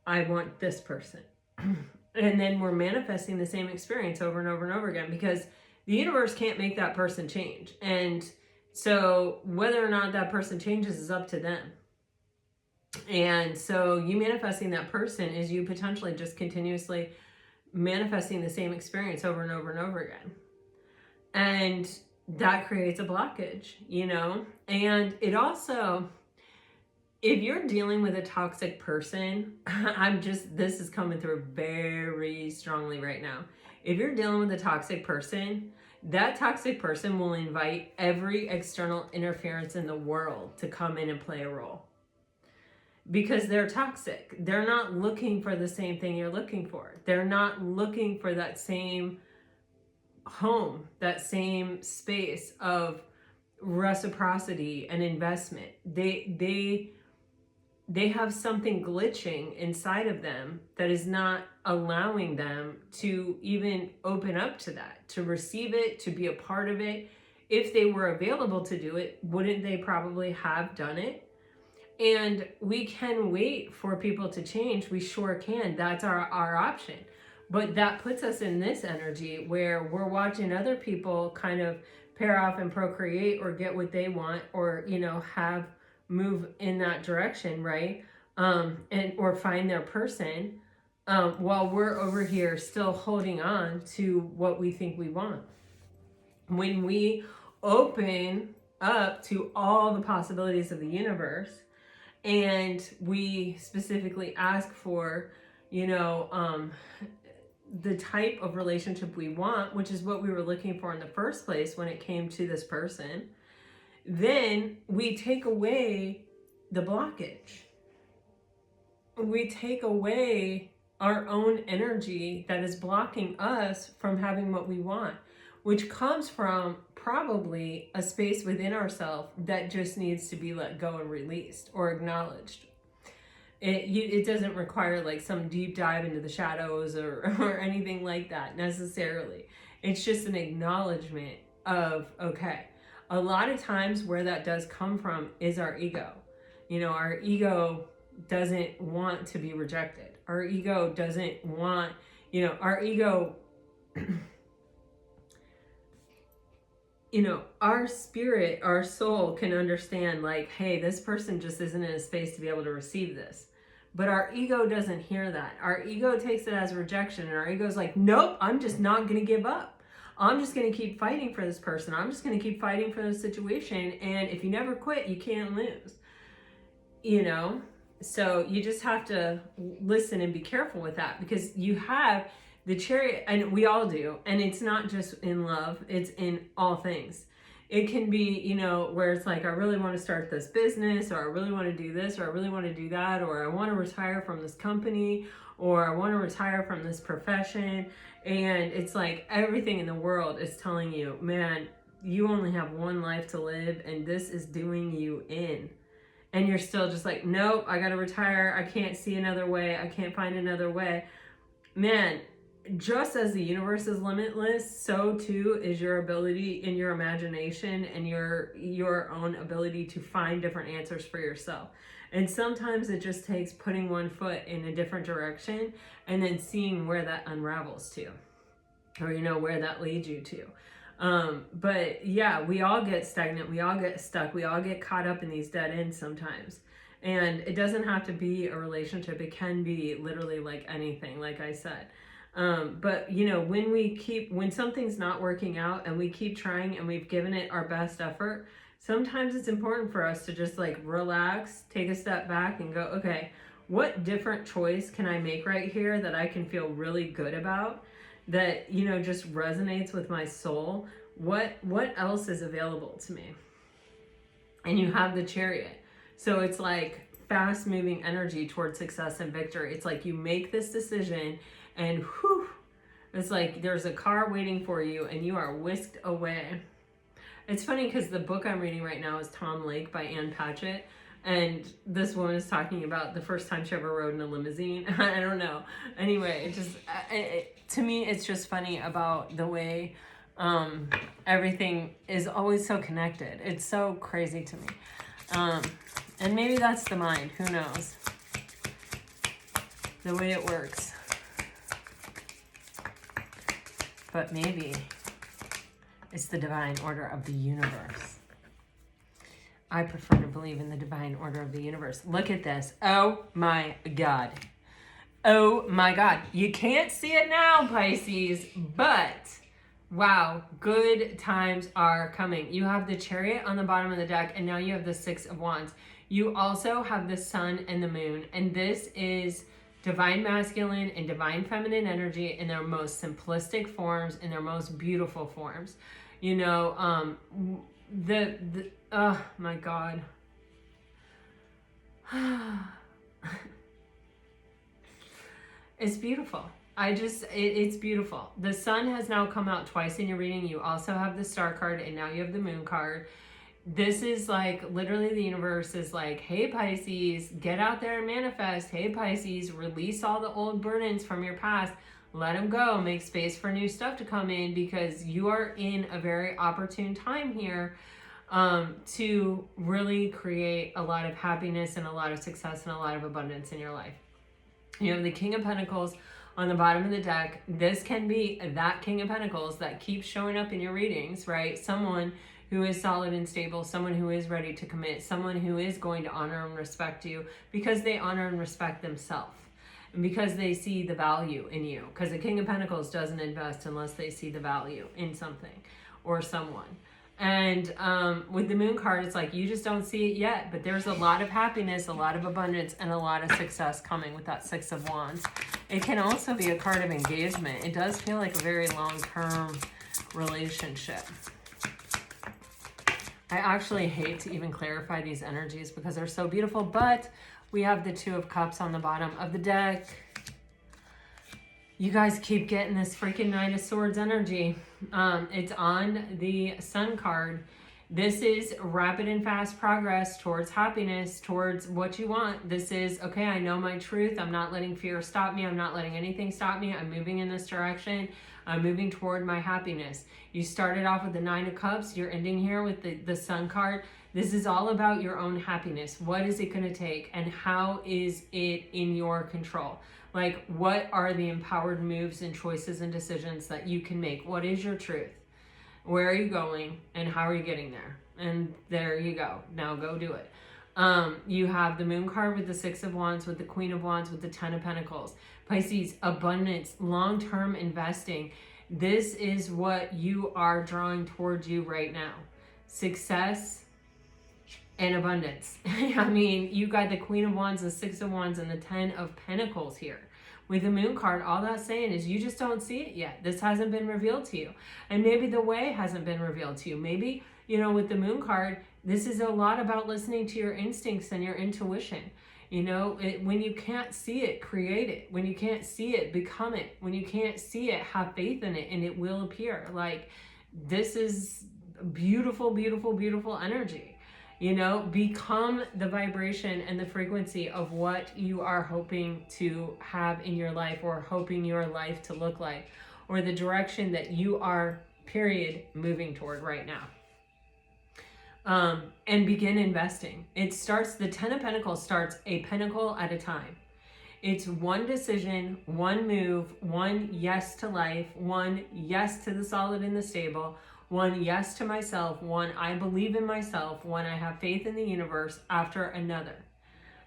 I want this person. And then we're manifesting the same experience over and over and over again, because the universe can't make that person change. And so whether or not that person changes is up to them. And so you manifesting that person is you potentially just continuously manifesting the same experience over and over and over again. And that creates a blockage, you know? And it also, if you're dealing with a toxic person, this is coming through very strongly right now. If you're dealing with a toxic person, that toxic person will invite every external interference in the world to come in and play a role. Because they're toxic. They're not looking for the same thing you're looking for. They're not looking for that same home, that same space of reciprocity and investment. They have something glitching inside of them that is not allowing them to even open up to that, to receive it, to be a part of it. If they were available to do it, wouldn't they probably have done it? And we can wait for people to change. We sure can. That's our option. But that puts us in this energy where we're watching other people kind of pair off and procreate or get what they want, or, you know, have move in that direction, right? And or find their person, while we're over here still holding on to what we think we want. When we open up to all the possibilities of the universe, and we specifically ask for, you know, the type of relationship we want, which is what we were looking for in the first place when it came to this person, then we take away the blockage. We take away our own energy that is blocking us from having what we want, which comes from probably a space within ourselves that just needs to be let go and released or acknowledged. It doesn't require like some deep dive into the shadows or anything like that necessarily. It's just an acknowledgement of, okay, a lot of times where that does come from is our ego. You know, our ego doesn't want to be rejected. Our ego doesn't want, you know, our ego, you know, our spirit, our soul can understand like, hey, this person just isn't in a space to be able to receive this. But our ego doesn't hear that. Our ego takes it as rejection, and our ego's like, nope, I'm just not going to give up. I'm just going to keep fighting for this person. I'm just going to keep fighting for this situation. And if you never quit, you can't lose. You know? So you just have to listen and be careful with that, because you have the Chariot, and we all do. And it's not just in love, it's in all things. It can be, you know, where it's like, I really want to start this business, or I really want to do this, or I really want to do that, or I want to retire from this company, or I want to retire from this profession. And it's like everything in the world is telling you, man, you only have one life to live, and this is doing you in. And you're still just like, nope, I got to retire. I can't see another way. I can't find another way. Man, just as the universe is limitless, so too is your ability in your imagination and your own ability to find different answers for yourself. And sometimes it just takes putting one foot in a different direction and then seeing where that unravels to, or, you know, where that leads you to. But yeah, we all get stagnant. We all get stuck. We all get caught up in these dead ends sometimes. And it doesn't have to be a relationship. It can be literally like anything, like I said. But you know, when something's not working out and we keep trying and we've given it our best effort, sometimes it's important for us to just like relax, take a step back and go, okay, what different choice can I make right here that I can feel really good about, that, you know, just resonates with my soul? What else is available to me? And you have the Chariot. So it's like fast moving energy towards success and victory. It's like you make this decision and whew, it's like there's a car waiting for you and you are whisked away. It's funny because the book I'm reading right now is Tom Lake by Ann Patchett. And this woman is talking about the first time she ever rode in a limousine. I don't know. Anyway, to me, it's just funny about the way everything is always so connected. It's so crazy to me. And maybe that's the mind. Who knows? The way it works. But maybe it's the divine order of the universe. I prefer to believe in the divine order of the universe. Look at this. Oh my God. Oh my God. You can't see it now, Pisces, but wow, good times are coming. You have the Chariot on the bottom of the deck, and now you have the Six of Wands. You also have the Sun and the Moon, and this is divine masculine and divine feminine energy in their most simplistic forms, in their most beautiful forms. You know, oh my God. It's beautiful. it's beautiful. The sun has now come out twice in your reading. You also have the star card, and now you have the moon card. This is like literally the universe is like, hey Pisces, get out there and manifest. Hey Pisces, release all the old burdens from your past. Let them go. Make space for new stuff to come in, because you are in a very opportune time here to really create a lot of happiness and a lot of success and a lot of abundance in your life. You have the King of Pentacles on the bottom of the deck. This can be that King of Pentacles that keeps showing up in your readings, right? Someone who is solid and stable, someone who is ready to commit, someone who is going to honor and respect you because they honor and respect themselves and because they see the value in you. Because the King of Pentacles doesn't invest unless they see the value in something or someone. And with the moon card, it's like you just don't see it yet, but there's a lot of happiness, a lot of abundance, and a lot of success coming with that Six of Wands. It can also be a card of engagement. It does feel like a very long-term relationship. I actually hate to even clarify these energies because they're so beautiful, but we have the Two of Cups on the bottom of the deck. You guys keep getting this freaking Knight of Swords energy. It's on the Sun card. This is rapid and fast progress towards happiness, towards what you want. This is, okay, I know my truth. I'm not letting fear stop me. I'm not letting anything stop me. I'm moving in this direction. I'm moving toward my happiness. You started off with the Nine of Cups. You're ending here with the Sun card. This is all about your own happiness. What is it going to take? And how is it in your control? Like, what are the empowered moves and choices and decisions that you can make? What is your truth? Where are you going? And how are you getting there? And there you go. Now go do it. You have the Moon card with the Six of Wands, with the Queen of Wands, with the Ten of Pentacles. Pisces, abundance, long-term investing. This is what you are drawing towards you right now. Success and abundance. I mean, you got the Queen of Wands, the Six of Wands, and the Ten of Pentacles here. With the Moon card, all that's saying is you just don't see it yet. This hasn't been revealed to you. And maybe the way hasn't been revealed to you. Maybe, you know, with the Moon card, this is a lot about listening to your instincts and your intuition. You know, when you can't see it, create it. When you can't see it, become it. When you can't see it, have faith in it, and it will appear. Like, this is beautiful, beautiful, beautiful energy. You know, become the vibration and the frequency of what you are hoping to have in your life, or hoping your life to look like, or the direction that you are, period, moving toward right now. And begin investing. It starts, the Ten of Pentacles starts a pentacle at a time. It's one decision, one move, one yes to life, one yes to the solid and the stable, one yes to myself, one I believe in myself, one I have faith in the universe, after another.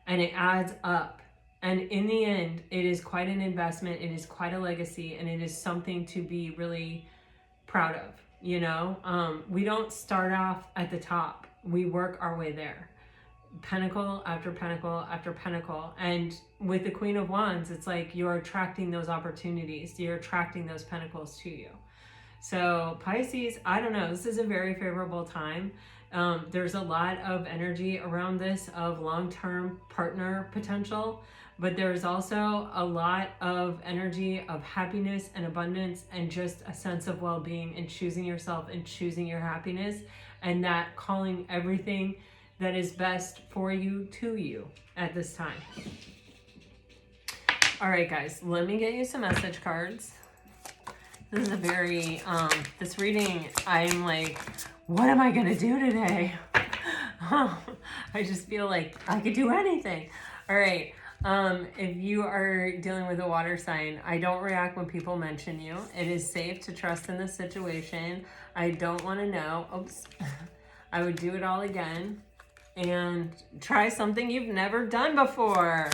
And it adds up. And in the end, it is quite an investment, it is quite a legacy, and it is something to be really proud of. You know, we don't start off at the top. We work our way there. Pentacle after pentacle after pentacle. And with the Queen of Wands, it's like you're attracting those opportunities. You're attracting those pentacles to you. So Pisces, I don't know, this is a very favorable time. There's a lot of energy around this of long-term partner potential, but there's also a lot of energy of happiness and abundance and just a sense of well-being and choosing yourself and choosing your happiness, and that calling everything that is best for you to you at this time. All right, guys, let me get you some message cards. This is a very, this reading, I'm like, what am I going to do today? I just feel like I could do anything. All right. If you are dealing with a water sign, I don't react when people mention you. It is safe to trust in this situation. I don't want to know. Oops. I would do it all again and try something you've never done before.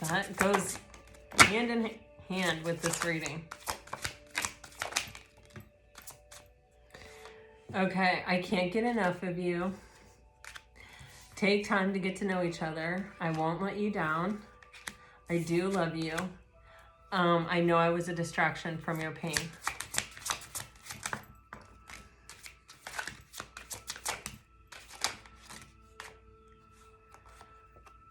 That goes hand in hand with this reading. Okay, I can't get enough of you. Take time to get to know each other. I won't let you down. I do love you. I know I was a distraction from your pain.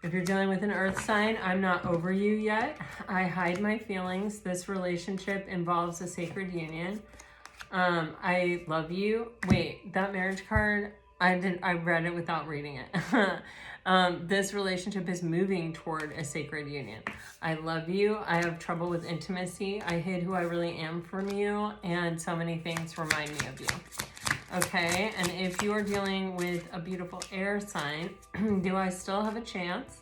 If you're dealing with an earth sign, I'm not over you yet. I hide my feelings. This relationship involves a sacred union. I love you. Wait, that marriage card, I read it without reading it. This relationship is moving toward a sacred union. I love you. I have trouble with intimacy. I hid who I really am from you, and so many things remind me of you. Okay, and if you are dealing with a beautiful air sign, do I still have a chance?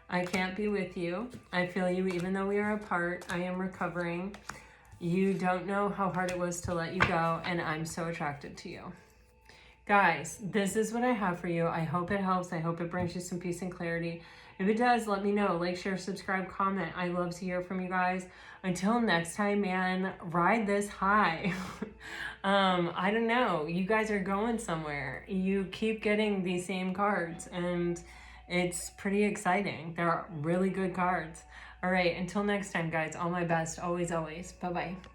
I can't be with you. I feel you even though we are apart. I am recovering. You don't know how hard it was to let you go, and I'm so attracted to you. Guys, this is what I have for you. I hope it helps. I hope it brings you some peace and clarity. If it does, let me know. Like, share, subscribe, comment. I love to hear from you guys. Until next time, man, ride this high. I don't know. You guys are going somewhere. You keep getting these same cards, and it's pretty exciting. They're really good cards. All right, until next time, guys, all my best, always, always. Bye-bye.